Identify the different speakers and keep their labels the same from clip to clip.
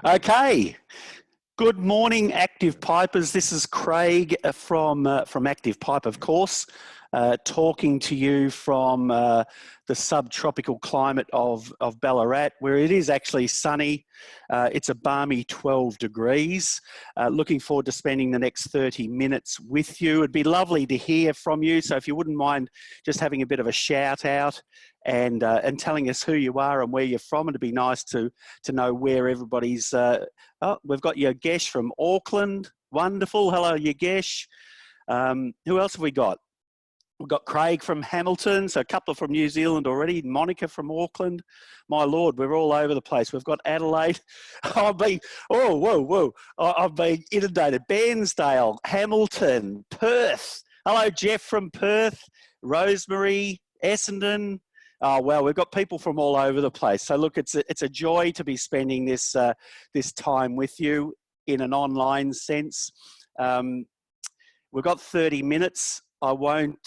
Speaker 1: Okay. Good morning, Active Pipers. This is Craig from ActivePipe, of course, talking to you from the subtropical climate of Ballarat, where it is actually sunny. It's a balmy 12 degrees. Looking forward to spending the next 30 minutes with you. It'd be lovely to hear from you. So if you wouldn't mind just having a bit of a shout out and telling us who you are and where you're from, it'd be nice to know where everybody's. Oh, we've got Yogesh from Auckland. Wonderful. Hello, Yogesh. Who else have we got? We've got Craig from Hamilton, so a couple from New Zealand already. Monica from Auckland. My Lord, we're all over the place. We've got Adelaide. I've been inundated. Bairnsdale, Hamilton, Perth. Hello, Jeff from Perth. Rosemary, Essendon. Oh, well, we've got people from all over the place. So look, it's a joy to be spending this time with you in an online sense. We've got 30 minutes. I won't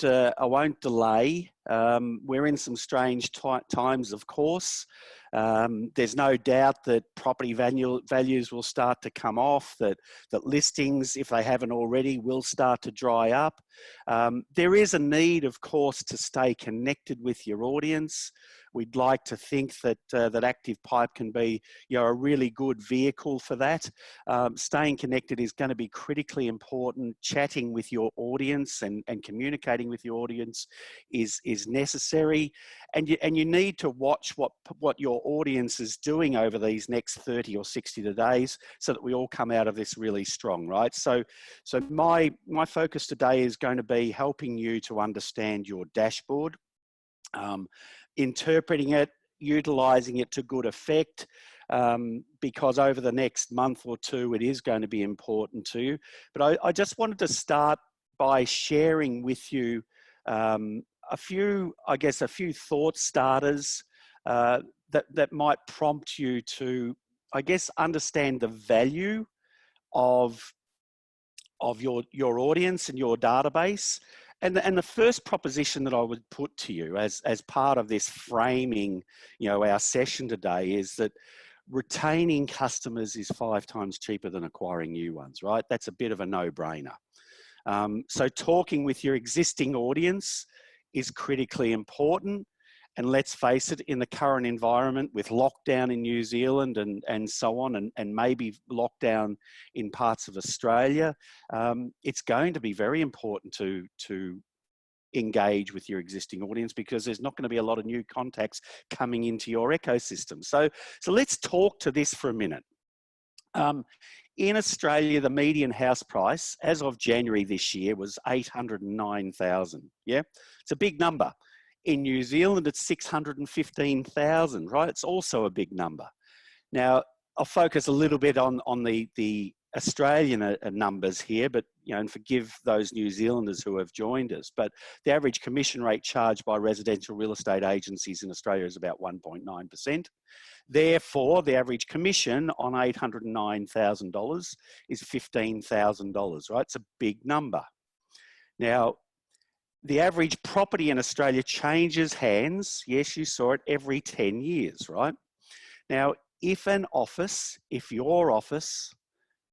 Speaker 1: delay. We're in some strange times, of course. There's no doubt that property values will start to come off, that listings, if they haven't already, will start to dry up. There is a need, of course, to stay connected with your audience. We'd like to think that ActivePipe can be, a really good vehicle for that. Staying connected is going to be critically important. Chatting with your audience and communicating with your audience is necessary, and you need to watch what your audience is doing over these next 30 or 60 days, so that we all come out of this really strong, right? So my focus today is going to be helping you to understand your dashboard. Interpreting it, utilizing it to good effect, because over the next month or two, it is going to be important to you. But I just wanted to start by sharing with you a few thought starters that might prompt you to, understand the value of your audience and your database. And the first proposition that I would put to you as part of this framing, our session today, is that retaining customers is 5 times cheaper than acquiring new ones, right? That's a bit of a no-brainer. So talking with your existing audience is critically important. And let's face it, in the current environment with lockdown in New Zealand and so on, and maybe lockdown in parts of Australia, it's going to be very important to engage with your existing audience, because there's not going to be a lot of new contacts coming into your ecosystem. So let's talk to this for a minute. In Australia, the median house price as of January this year was 809,000. Yeah, it's a big number. In New Zealand, it's 615,000, right? It's also a big number. Now, I'll focus a little bit on the Australian numbers here, but, and forgive those New Zealanders who have joined us, but the average commission rate charged by residential real estate agencies in Australia is about 1.9%. Therefore, the average commission on $809,000 is $15,000, right? It's a big number. Now, the average property in Australia changes hands, yes, you saw it, every 10 years, right? Now, if your office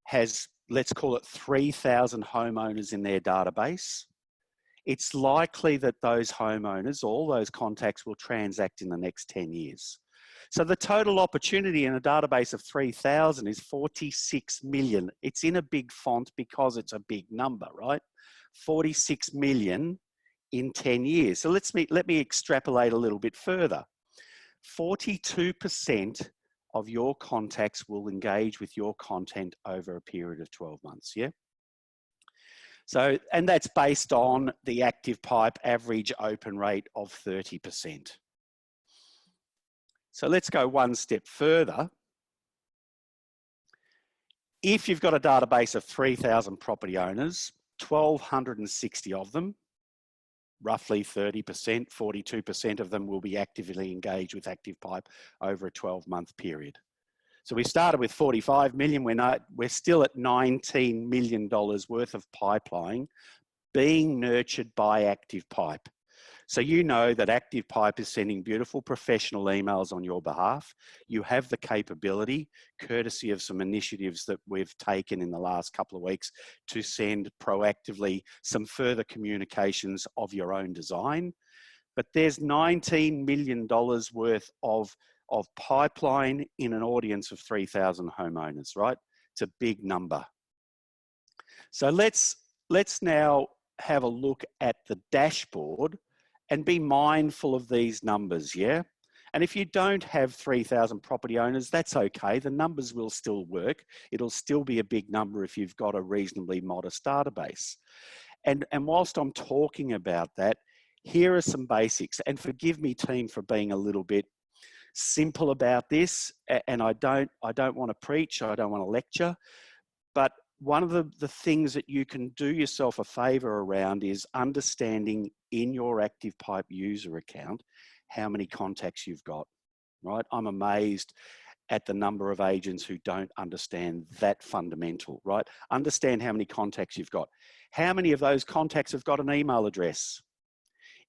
Speaker 1: has, let's call it 3,000 homeowners in their database, it's likely that those homeowners, all those contacts, will transact in the next 10 years. So the total opportunity in a database of 3,000 is 46 million. It's in a big font because it's a big number, right? 46 million in 10 years. So let me extrapolate a little bit further. 42% of your contacts will engage with your content over a period of 12 months, yeah? So, and that's based on the ActivePipe average open rate of 30%. So let's go one step further. If you've got a database of 3,000 property owners, 1,260 of them, roughly 30%, 42% of them will be actively engaged with ActivePipe over a 12-month period. So we started with 45 million, we're still at $19 million worth of pipeline being nurtured by ActivePipe. So you know that ActivePipe is sending beautiful professional emails on your behalf. You have the capability, courtesy of some initiatives that we've taken in the last couple of weeks, to send proactively some further communications of your own design. But there's $19 million worth of pipeline in an audience of 3,000 homeowners, right? It's a big number. So let's now have a look at the dashboard and be mindful of these numbers, yeah? And if you don't have 3,000 property owners, that's okay. The numbers will still work. It'll still be a big number if you've got a reasonably modest database. And whilst I'm talking about that, here are some basics. And forgive me, team, for being a little bit simple about this. And I don't want to preach, I don't want to lecture, but one of the things that you can do yourself a favor around is understanding in your ActivePipe user account how many contacts you've got, right? I'm amazed at the number of agents who don't understand that fundamental, right? Understand how many contacts you've got. How many of those contacts have got an email address?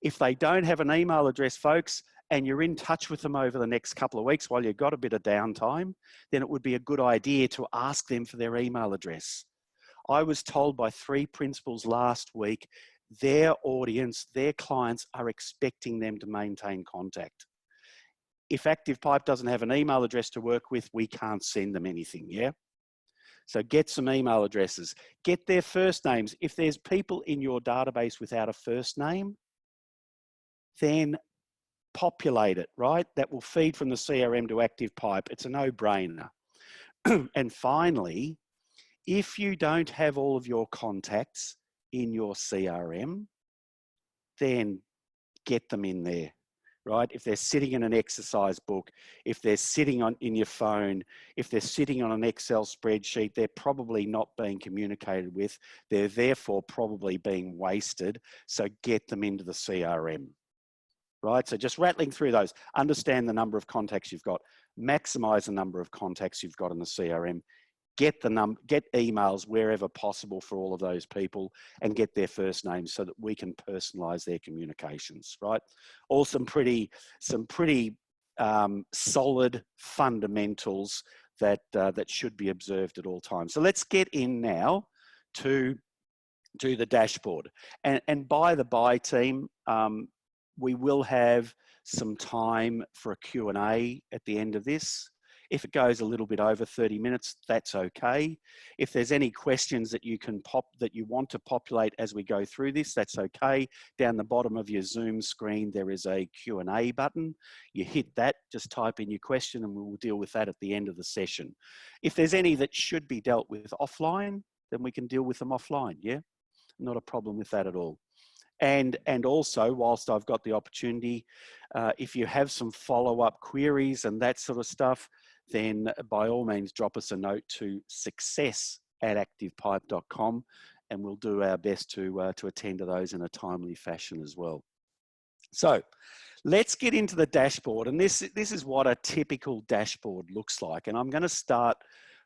Speaker 1: If they don't have an email address, folks, and you're in touch with them over the next couple of weeks while you've got a bit of downtime, then it would be a good idea to ask them for their email address. I was told by 3 principals last week, their audience, their clients are expecting them to maintain contact. If ActivePipe doesn't have an email address to work with, we can't send them anything, yeah? So get some email addresses, get their first names. If there's people in your database without a first name, then populate it, right? That will feed from the CRM to ActivePipe. It's a no-brainer. And finally, if you don't have all of your contacts in your CRM, then get them in there, right? If they're sitting in an exercise book, if they're sitting in your phone, if they're sitting on an Excel spreadsheet, they're probably not being communicated with. They're therefore probably being wasted. So get them into the CRM. Right, so just rattling through those, understand the number of contacts you've got, maximize the number of contacts you've got in the CRM, get emails wherever possible for all of those people, and get their first names so that we can personalize their communications, right? All some pretty solid fundamentals that should be observed at all times. So let's get in now to the dashboard. And by the by, team, we will have some time for a Q&A at the end of this. If it goes a little bit over 30 minutes, that's okay. If there's any questions that you want to populate as we go through this, that's okay. Down the bottom of your Zoom screen, there is a Q&A button. You hit that, just type in your question, and we will deal with that at the end of the session. If there's any that should be dealt with offline, then we can deal with them offline, yeah? Not a problem with that at all. And also, whilst I've got the opportunity, if you have some follow-up queries and that sort of stuff, then by all means drop us a note to success@activepipe.com, and we'll do our best to attend to those in a timely fashion as well. So let's get into the dashboard, and this is what a typical dashboard looks like. And I'm going to start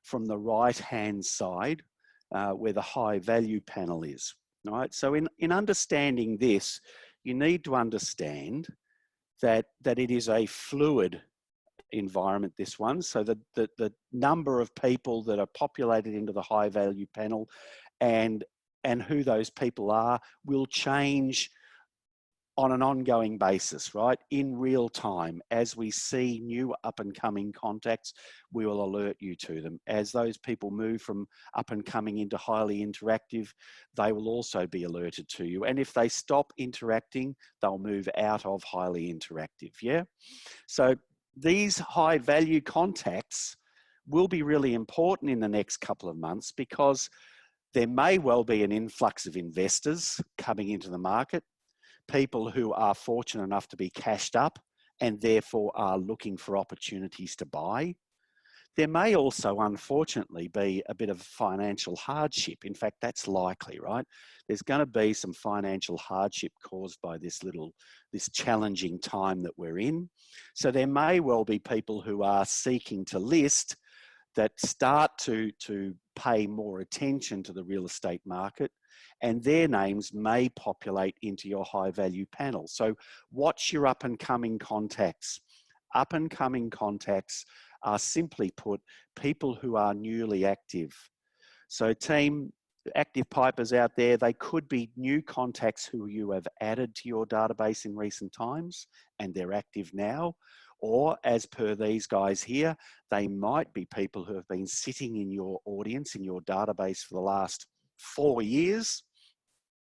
Speaker 1: from the right-hand side where the high value panel is. Right. So in understanding this, you need to understand that it is a fluid environment, this one. So the number of people that are populated into the high value panel and who those people are will change on an ongoing basis, right? In real time, as we see new up and coming contacts, we will alert you to them. As those people move from up and coming into highly interactive, they will also be alerted to you. And if they stop interacting, they'll move out of highly interactive, yeah? So these high value contacts will be really important in the next couple of months, because there may well be an influx of investors coming into the market, people who are fortunate enough to be cashed up and therefore are looking for opportunities to buy. There may also, unfortunately, be a bit of financial hardship. In fact, that's likely, right? There's going to be some financial hardship caused by this challenging time that we're in. So there may well be people who are seeking to list that start to pay more attention to the real estate market and their names may populate into your high value panel. So watch your up and coming contacts. Up and coming contacts are, simply put, people who are newly active. So team, active pipers out there, they could be new contacts who you have added to your database in recent times and they're active now. Or as per these guys here, they might be people who have been sitting in your audience, in your database for the last 4 years.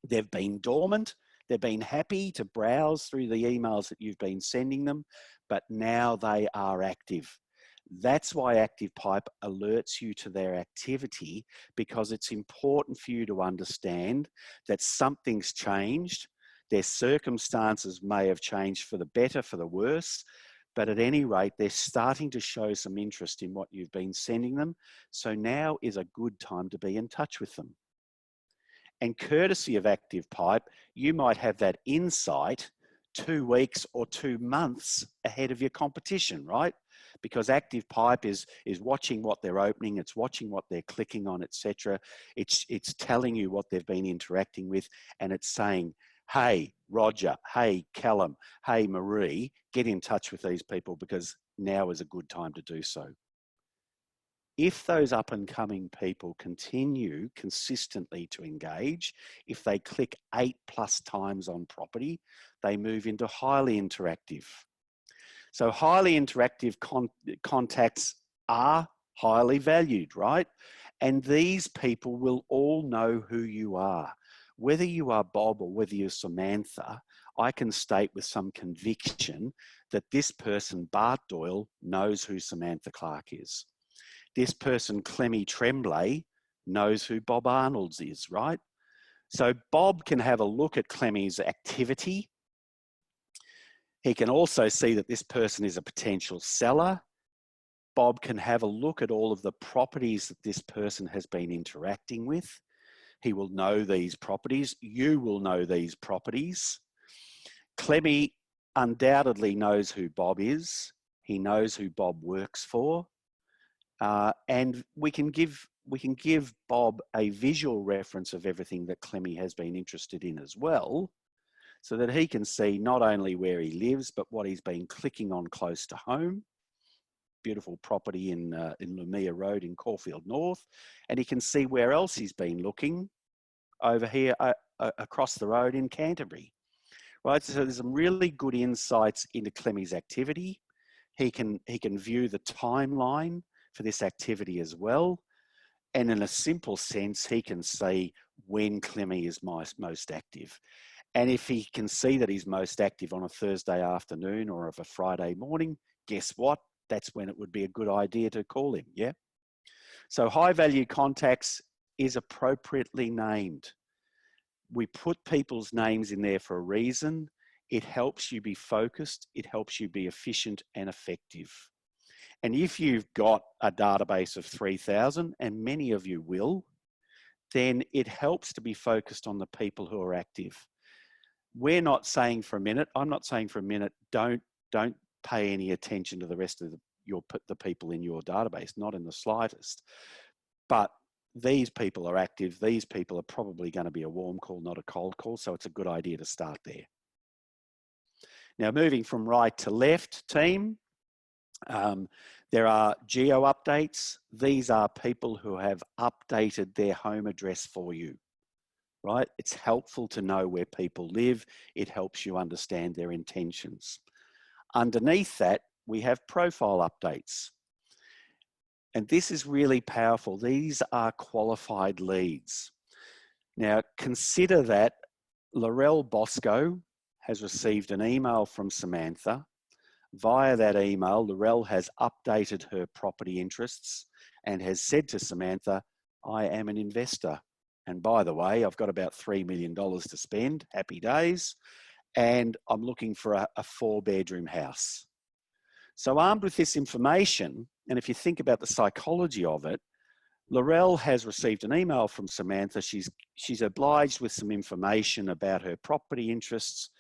Speaker 1: They've been dormant. They've been happy to browse through the emails that you've been sending them, but now they are active. That's why ActivePipe alerts you to their activity, because it's important for you to understand that something's changed. Their circumstances may have changed for the better, for the worse, but at any rate, they're starting to show some interest in what you've been sending them. So now is a good time to be in touch with them. And courtesy of ActivePipe, you might have that insight 2 weeks or 2 months ahead of your competition, right? Because ActivePipe is watching what they're opening, it's watching what they're clicking on, etc. It's telling you what they've been interacting with, and it's saying, hey, Roger, hey, Callum, hey, Marie, get in touch with these people because now is a good time to do so. If those up and coming people continue consistently to engage, if they click 8+ times on property, they move into highly interactive. So highly interactive contacts are highly valued, right? And these people will all know who you are. Whether you are Bob or whether you're Samantha, I can state with some conviction that this person, Bart Doyle, knows who Samantha Clark is. This person, Clemmy Tremblay, knows who Bob Arnold's is, right? So Bob can have a look at Clemmy's activity. He can also see that this person is a potential seller. Bob can have a look at all of the properties that this person has been interacting with. He will know these properties. You will know these properties. Clemmy undoubtedly knows who Bob is. He knows who Bob works for. And we can give Bob a visual reference of everything that Clemmy has been interested in as well, so that he can see not only where he lives, but what he's been clicking on close to home. Beautiful property in Lumia Road in Caulfield North. And he can see where else he's been looking over here across the road in Canterbury. Right, so there's some really good insights into Clemmy's activity. He can view the timeline for this activity as well. And in a simple sense, he can see when Clemmy is most active. And if he can see that he's most active on a Thursday afternoon or of a Friday morning, guess what? That's when it would be a good idea to call him, yeah? So high value contacts is appropriately named. We put people's names in there for a reason. It helps you be focused. It helps you be efficient and effective. And if you've got a database of 3,000, and many of you will, then it helps to be focused on the people who are active. We're not saying for a minute, I'm not saying for a minute, don't pay any attention to the rest of the people in your database, not in the slightest. But these people are active. These people are probably going to be a warm call, not a cold call. So it's a good idea to start there. Now, moving from right to left, team, there are geo updates. These are people who have updated their home address for you, right? It's helpful to know where people live. It helps you understand their intentions. Underneath that, we have profile updates. And this is really powerful. These are qualified leads. Now, consider that Laurel Bosco has received an email from Samantha. Via that email, Laurel has updated her property interests and has said to Samantha, I am an investor. And by the way, I've got about $3 million to spend, happy days, and I'm looking for a 4-bedroom house. So armed with this information, and if you think about the psychology of it, Laurel has received an email from Samantha. She's obliged with some information about her property interests.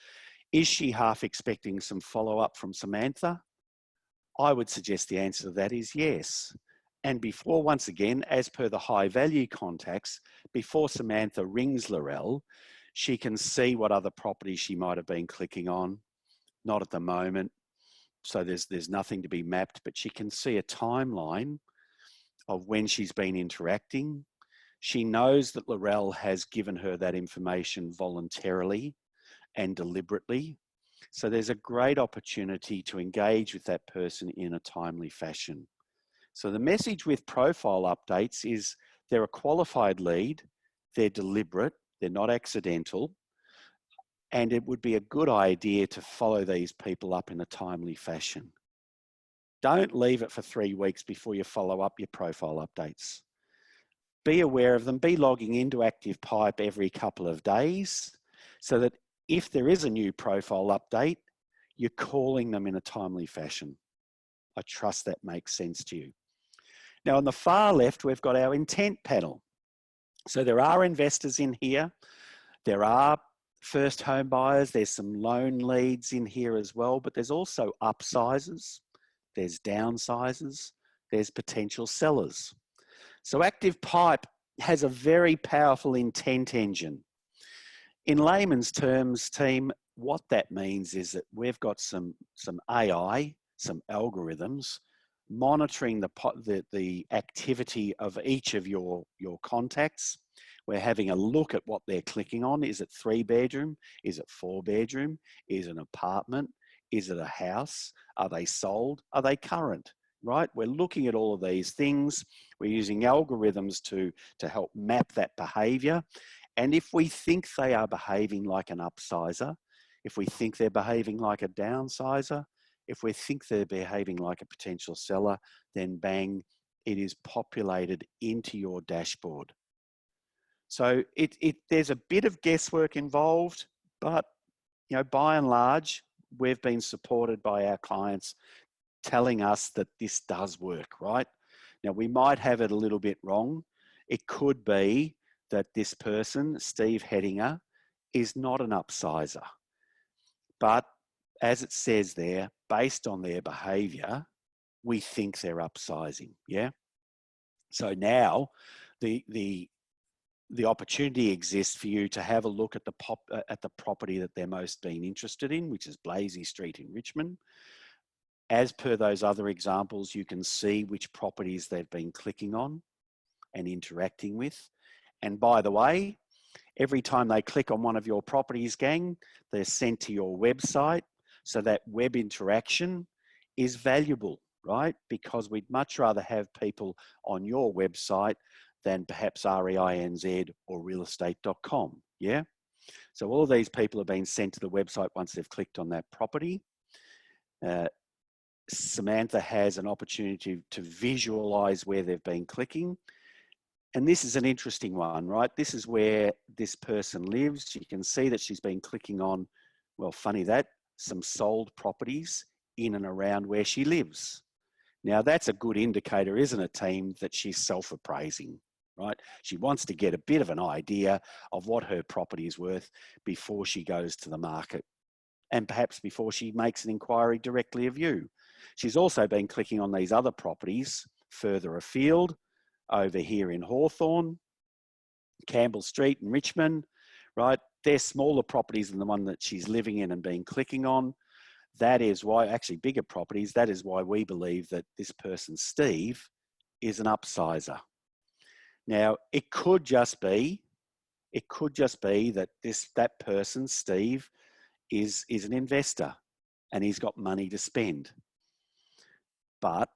Speaker 1: Is she half expecting some follow-up from Samantha? I would suggest the answer to that is yes. And before, once again, as per the high value contacts, before Samantha rings Laurel, she can see what other properties she might have been clicking on. Not at the moment. So there's nothing to be mapped, but she can see a timeline of when she's been interacting. She knows that Laurel has given her that information voluntarily and deliberately. So there's a great opportunity to engage with that person in a timely fashion. So the message with profile updates is they're a qualified lead, they're deliberate, they're not accidental, and it would be a good idea to follow these people up in a timely fashion. Don't leave it for 3 weeks before you follow up your profile updates. Be aware of them, be logging into ActivePipe every couple of days so that if there is a new profile update, you're calling them in a timely fashion. I trust that makes sense to you. Now on the far left, we've got our intent panel. So there are investors in here. There are first home buyers. There's some loan leads in here as well, but there's also upsizers. There's downsizers. There's potential sellers. So ActivePipe has a very powerful intent engine. In layman's terms, team, what that means is that we've got some AI, some algorithms monitoring the activity of each of your contacts. We're having a look at what they're clicking on. Is it 3 bedroom? Is it 4 bedroom? Is it an apartment? Is it a house? Are they sold? Are they current? Right? We're looking at all of these things. We're using algorithms to help map that behavior. And if we think they are behaving like an upsizer, if we think they're behaving like a downsizer, if we think they're behaving like a potential seller, then bang, it is populated into your dashboard. So there's a bit of guesswork involved, but you know, by and large, we've been supported by our clients telling us that this does work, right? Now, we might have it a little bit wrong. It could be that this person, Steve Hedinger, is not an upsizer. But as it says there, based on their behavior, we think they're upsizing, yeah? So now the opportunity exists for you to have a look at the property that they're most been interested in, which is Blasey Street in Richmond. As per those other examples, you can see which properties they've been clicking on and interacting with. And by the way, every time they click on one of your properties, gang, they're sent to your website. So that web interaction is valuable, right? Because we'd much rather have people on your website than perhaps REINZ or realestate.com, yeah? So all of these people have been sent to the website once they've clicked on that property. Samantha has an opportunity to visualize where they've been clicking. And this is an interesting one, right? This is where this person lives. You can see that she's been clicking on, well, funny that, some sold properties in and around where she lives. Now that's a good indicator, isn't it, team, that she's self-appraising, right? She wants to get a bit of an idea of what her property is worth before she goes to the market and perhaps before she makes an inquiry directly of you. She's also been clicking on these other properties further afield, over here in Hawthorne, Campbell Street in Richmond, right? They're smaller properties than the one that she's living in and been clicking on. That is why, actually bigger properties, that is why we believe that this person, Steve, is an upsizer. Now, it could just be that that person, Steve, is an investor and he's got money to spend. But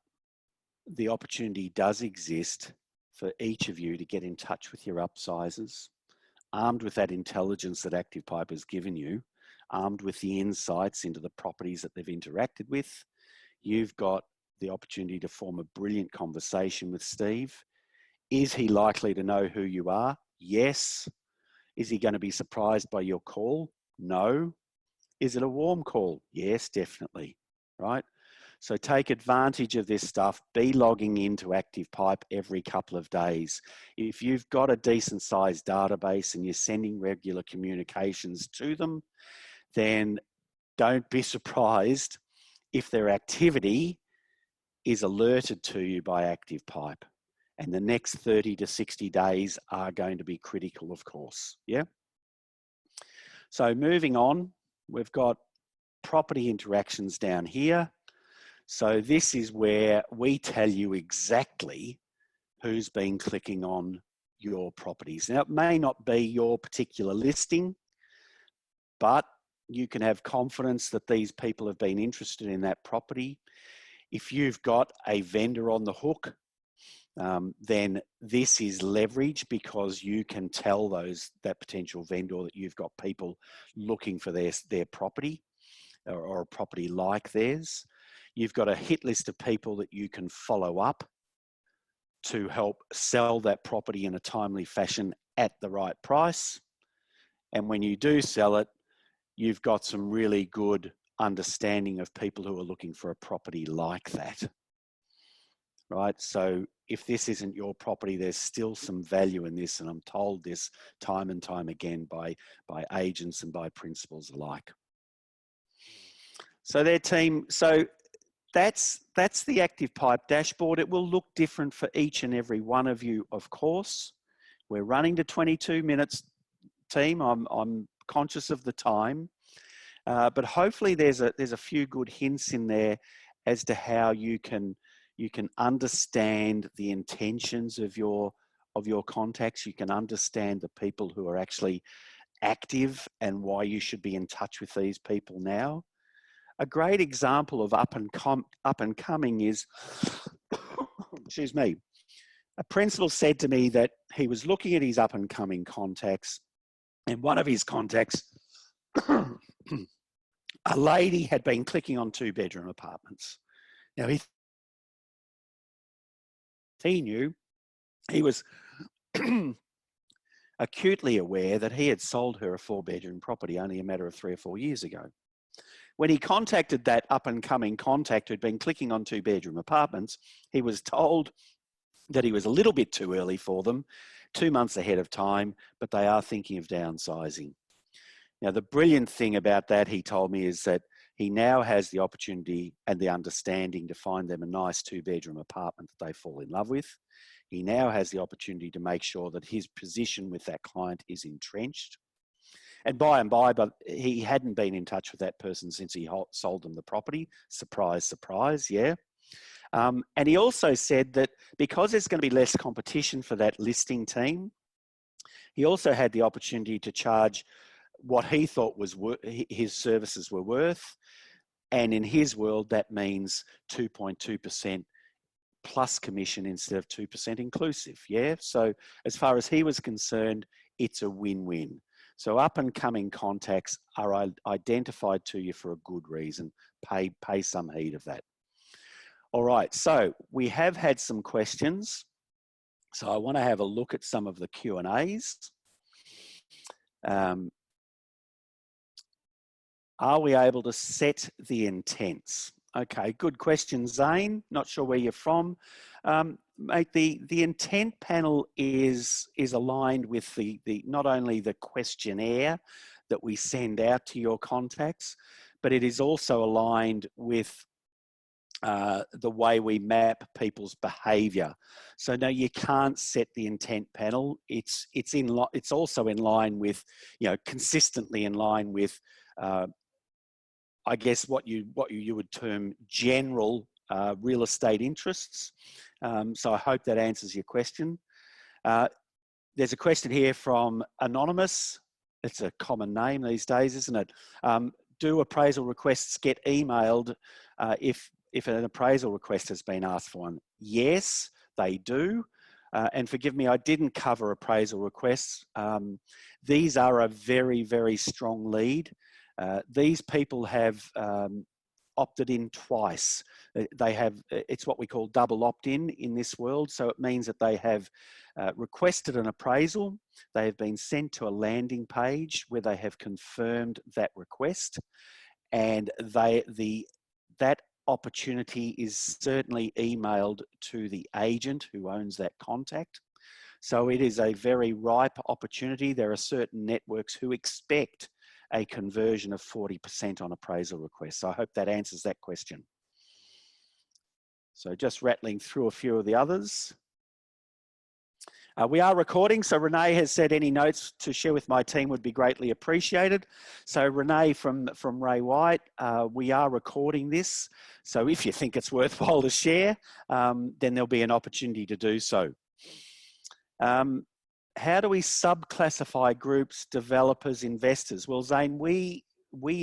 Speaker 1: the opportunity does exist for each of you to get in touch with your upsizers, armed with that intelligence that ActivePipe has given you, armed with the insights into the properties that they've interacted with. You've got the opportunity to form a brilliant conversation with Steve. Is he likely to know who you are? Yes. Is he going to be surprised by your call? No. Is it a warm call? Yes, definitely, right? So take advantage of this stuff. Be logging into ActivePipe every couple of days. If you've got a decent sized database and you're sending regular communications to them, then don't be surprised if their activity is alerted to you by ActivePipe. And the next 30 to 60 days are going to be critical, of course. Yeah. So moving on, we've got property interactions down here. So this is where we tell you exactly who's been clicking on your properties. Now, it may not be your particular listing, but you can have confidence that these people have been interested in that property. If you've got a vendor on the hook, then this is leverage, because you can tell that potential vendor that you've got people looking for their property or a property like theirs. You've got a hit list of people that you can follow up to help sell that property in a timely fashion at the right price. And when you do sell it, you've got some really good understanding of people who are looking for a property like that, right? So if this isn't your property, there's still some value in this, and I'm told this time and time again by agents and by principals alike. So their team, so that's the ActivePipe dashboard. It will look different for each and every one of you, of course. We're running to 22 minutes, team. I'm conscious of the time, but hopefully there's a few good hints in there as to how you can understand the intentions of your contacts. You can understand the people who are actually active and why you should be in touch with these people now. A great example of up and coming is, excuse me, a principal said to me that he was looking at his up and coming contacts, and one of his contacts, a lady had been clicking on 2-bedroom apartments. Now he knew, he was acutely aware that he had sold her a 4-bedroom property only a matter of 3 or 4 years ago. When he contacted that up-and-coming contact who'd been clicking on 2-bedroom apartments, he was told that he was a little bit too early for them, 2 months ahead of time, but they are thinking of downsizing. Now, the brilliant thing about that, he told me, is that he now has the opportunity and the understanding to find them a nice 2-bedroom apartment that they fall in love with. He now has the opportunity to make sure that his position with that client is entrenched. And by and by, but he hadn't been in touch with that person since he sold them the property. Surprise, surprise, yeah. And he also said that because there's going to be less competition for that listing team, he also had the opportunity to charge what he thought was his services were worth. And in his world, that means 2.2% plus commission instead of 2% inclusive, yeah? So as far as he was concerned, it's a win-win. So up and coming contacts are identified to you for a good reason. Pay some heed of that. All right, so we have had some questions. So I want to have a look at some of the Q&As. Are we able to set the intents? Okay, good question, Zane. Not sure where you're from. Mate, the intent panel is aligned with the not only the questionnaire that we send out to your contacts, but it is also aligned with the way we map people's behaviour. So no, you can't set the intent panel. It's also in line with, consistently in line with, I guess what you would term general real estate interests. So I hope that answers your question. There's a question here from Anonymous. It's a common name these days, isn't it? Do appraisal requests get emailed if an appraisal request has been asked for one? Yes, they do. And forgive me, I didn't cover appraisal requests. These are a very, very strong lead. These people have opted in twice. They have, it's what we call double opt-in in this world. So it means that they have requested an appraisal. They have been sent to a landing page where they have confirmed that request, and that opportunity is certainly emailed to the agent who owns that contact. So it is a very ripe opportunity. There are certain networks who expect a conversion of 40% on appraisal requests. So I hope that answers that question. So just rattling through a few of the others. We are recording, so Renee has said any notes to share with my team would be greatly appreciated. So Renee from Ray White, we are recording this. So if you think it's worthwhile to share, then there'll be an opportunity to do so. How do we subclassify groups, developers, investors? Well, Zane, we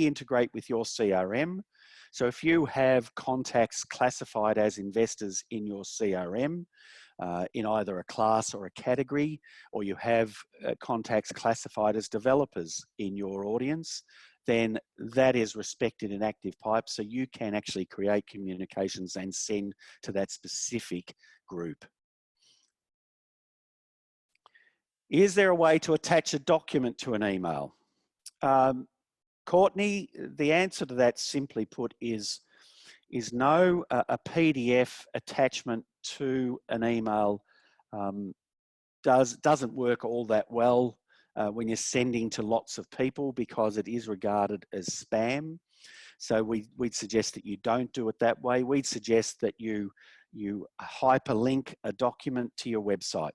Speaker 1: integrate with your CRM. So if you have contacts classified as investors in your CRM, in either a class or a category, or you have contacts classified as developers in your audience, then that is respected in ActivePipe. So you can actually create communications and send to that specific group. Is there a way to attach a document to an email? Courtney, the answer to that, simply put, is no. A PDF attachment to an email doesn't work all that well when you're sending to lots of people, because it is regarded as spam. So we'd suggest that you don't do it that way. We'd suggest that you hyperlink a document to your website.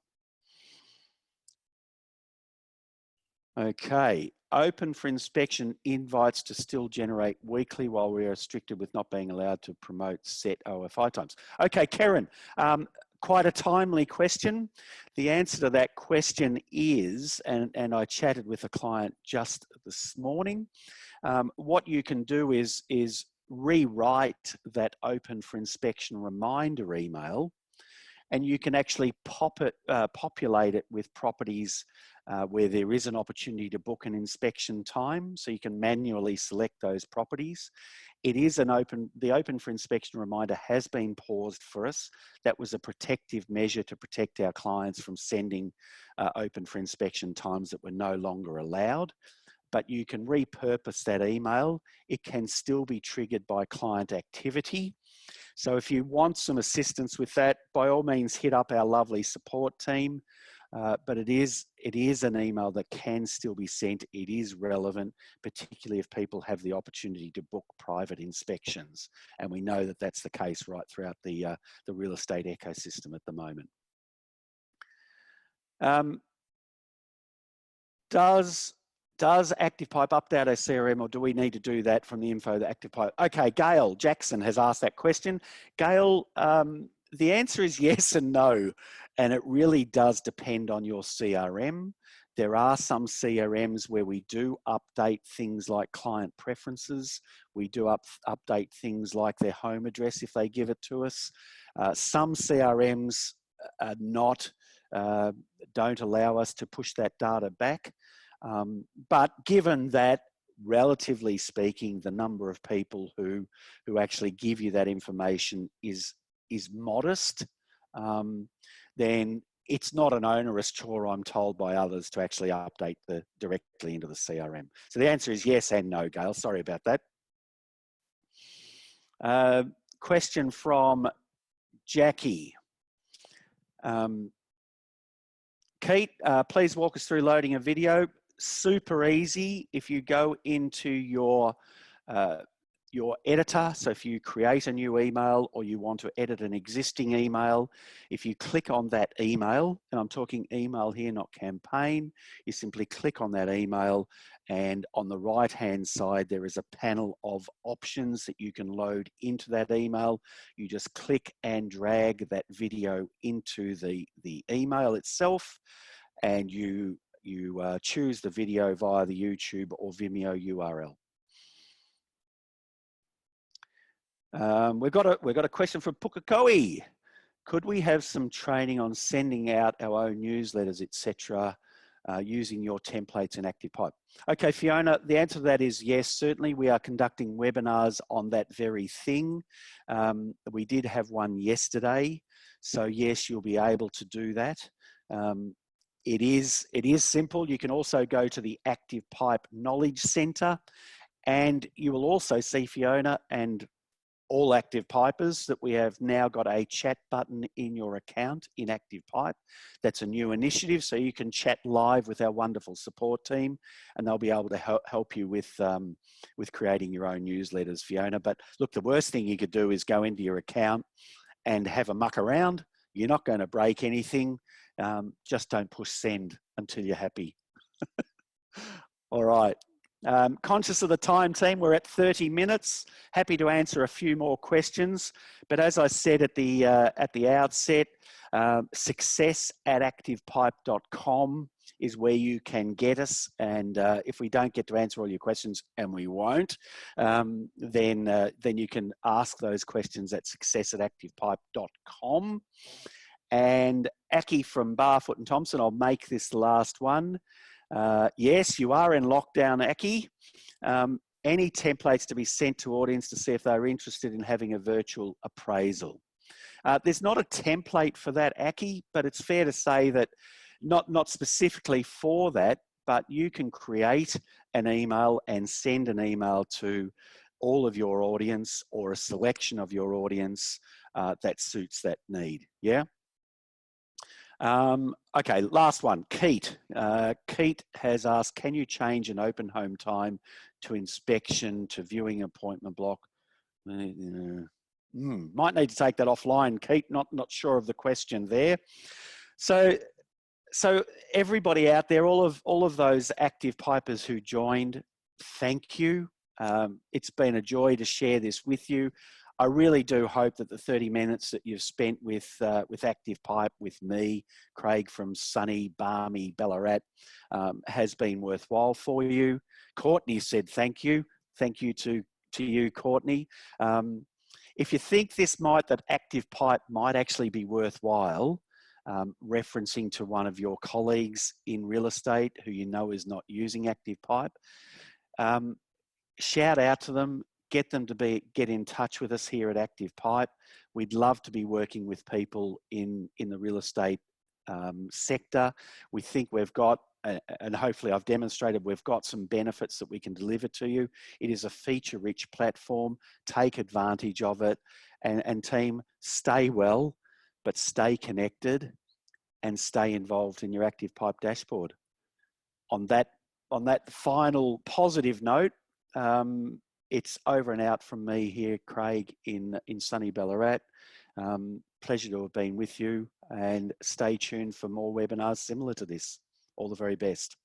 Speaker 1: Okay, open for inspection invites to still generate weekly while we are restricted with not being allowed to promote set OFI times. Okay, Karen, quite a timely question. The answer to that question is, and I chatted with a client just this morning, what you can do is rewrite that open for inspection reminder email, and you can actually populate it with properties where there is an opportunity to book an inspection time. So you can manually select those properties. It is the open for inspection reminder has been paused for us. That was a protective measure to protect our clients from sending open for inspection times that were no longer allowed. But you can repurpose that email. It can still be triggered by client activity. So if you want some assistance with that, by all means, hit up our lovely support team. But it is an email that can still be sent. It is relevant, particularly if people have the opportunity to book private inspections. And we know that that's the case right throughout the real estate ecosystem at the moment. Does ActivePipe update our CRM, or do we need to do that from the info that ActivePipe? Okay, Gail Jackson has asked that question. Gail, the answer is yes and no, and it really does depend on your CRM. There are some CRMs where we do update things like client preferences. We do update things like their home address if they give it to us. Some CRMs are not, don't allow us to push that data back. But given that, relatively speaking, the number of people who actually give you that information is modest, then it's not an onerous chore, I'm told by others, to actually update directly into the CRM. So the answer is yes and no, Gail. Sorry about that. Question from Jackie. Keith, please walk us through loading a video. Super easy. If you go into your editor, so if you create a new email or you want to edit an existing email, if you click on that email, and I'm talking email here, not campaign, you simply click on that email, and on the right-hand side, there is a panel of options that you can load into that email. You just click and drag that video into the email itself, and you choose the video via the YouTube or Vimeo URL. We've got a question from Pukakoi. Could we have some training on sending out our own newsletters, etc., using your templates in ActivePipe? Okay, Fiona, the answer to that is yes, certainly. We are conducting webinars on that very thing. We did have one yesterday, so yes, you'll be able to do that. It is simple. You can also go to the ActivePipe Knowledge Centre, and you will also see, Fiona, and all ActivePipers, that we have now got a chat button in your account in ActivePipe. That's a new initiative, so you can chat live with our wonderful support team, and they'll be able to help you with creating your own newsletters, Fiona. But look, the worst thing you could do is go into your account and have a muck around. You're not going to break anything. Just don't push send until you're happy. All right. Conscious of the time, team, we're at 30 minutes. Happy to answer a few more questions. But as I said at the outset, success@activepipe.com is where you can get us. And if we don't get to answer all your questions, and we won't, then you can ask those questions at success@activepipe.com. And Aki from Barfoot and Thompson, I'll make this the last one. Yes, you are in lockdown, Aki. Any templates to be sent to audience to see if they're interested in having a virtual appraisal? There's not a template for that, Aki, but it's fair to say that not specifically for that, but you can create an email and send an email to all of your audience or a selection of your audience that suits that need. Yeah. Okay, last one. Keat. Keat has asked, can you change an open home time to inspection to viewing appointment block? Might need to take that offline, Keat. Not sure of the question there. So everybody out there, all of those active pipers who joined, thank you. It's been a joy to share this with you. I really do hope that the 30 minutes that you've spent with ActivePipe, with me, Craig from sunny, balmy Ballarat, has been worthwhile for you. Courtney said thank you. Thank you to you, Courtney. If you think that ActivePipe might actually be worthwhile, referencing to one of your colleagues in real estate who you know is not using ActivePipe, shout out to them. Get them to get in touch with us here at ActivePipe. We'd love to be working with people in the real estate sector. We think we've got, and hopefully I've demonstrated, we've got some benefits that we can deliver to you. It is a feature-rich platform. Take advantage of it. And team, stay well, but stay connected and stay involved in your ActivePipe dashboard. On that final positive note, it's over and out from me here, Craig, in sunny Ballarat. Pleasure to have been with you, and stay tuned for more webinars similar to this. All the very best.